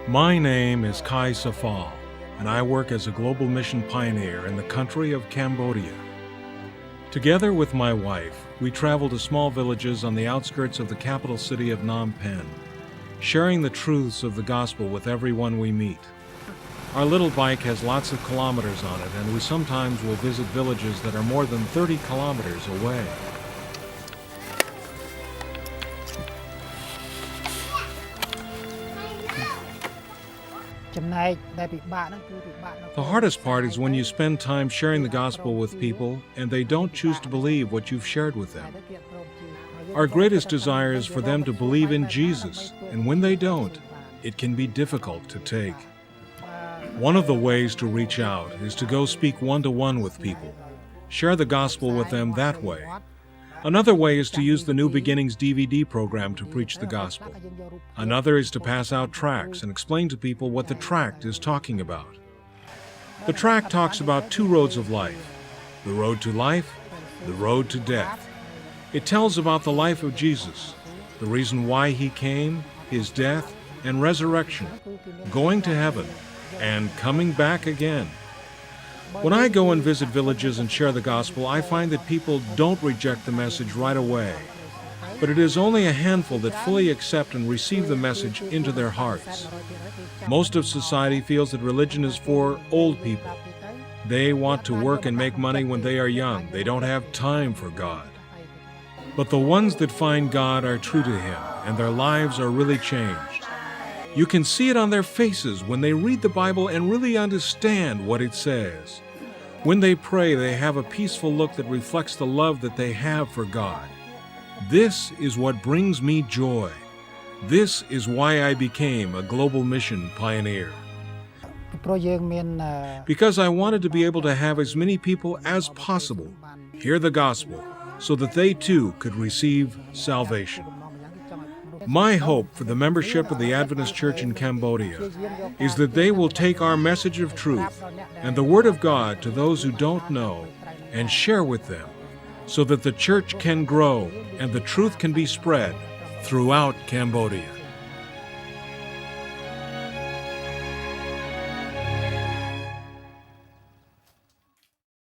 My name is Kai Safal, and I work as a global mission pioneer in the country of Cambodia. Together with my wife, we travel to small villages on the outskirts of the capital city of Phnom Penh, sharing the truths of the gospel with everyone we meet. Our little bike has lots of kilometers on it, and we sometimes will visit villages that are more than 30 kilometers away. The hardest part is when you spend time sharing the gospel with people and they don't choose to believe what you've shared with them. Our greatest desire is for them to believe in Jesus, and when they don't, it can be difficult to take. One of the ways to reach out is to go speak one-to-one with people, share the gospel with them that way. Another way is to use the New Beginnings DVD program to preach the gospel. Another is to pass out tracts and explain to people what the tract is talking about. The tract talks about two roads of life: the road to life, the road to death. It tells about the life of Jesus, the reason why he came, his death and resurrection, going to heaven, and coming back again. When I go and visit villages and share the gospel, I find that people don't reject the message right away. But it is only a handful that fully accept and receive the message into their hearts. Most of society feels that religion is for old people. They want to work and make money when they are young. They don't have time for God. But the ones that find God are true to Him, and their lives are really changed. You can see it on their faces when they read the Bible and really understand what it says. When they pray, they have a peaceful look that reflects the love that they have for God. This is what brings me joy. This is why I became a global mission pioneer. Because I wanted to be able to have as many people as possible hear the gospel so that they too could receive salvation. My hope for the membership of the Adventist Church in Cambodia is that they will take our message of truth and the Word of God to those who don't know and share with them so that the church can grow and the truth can be spread throughout Cambodia.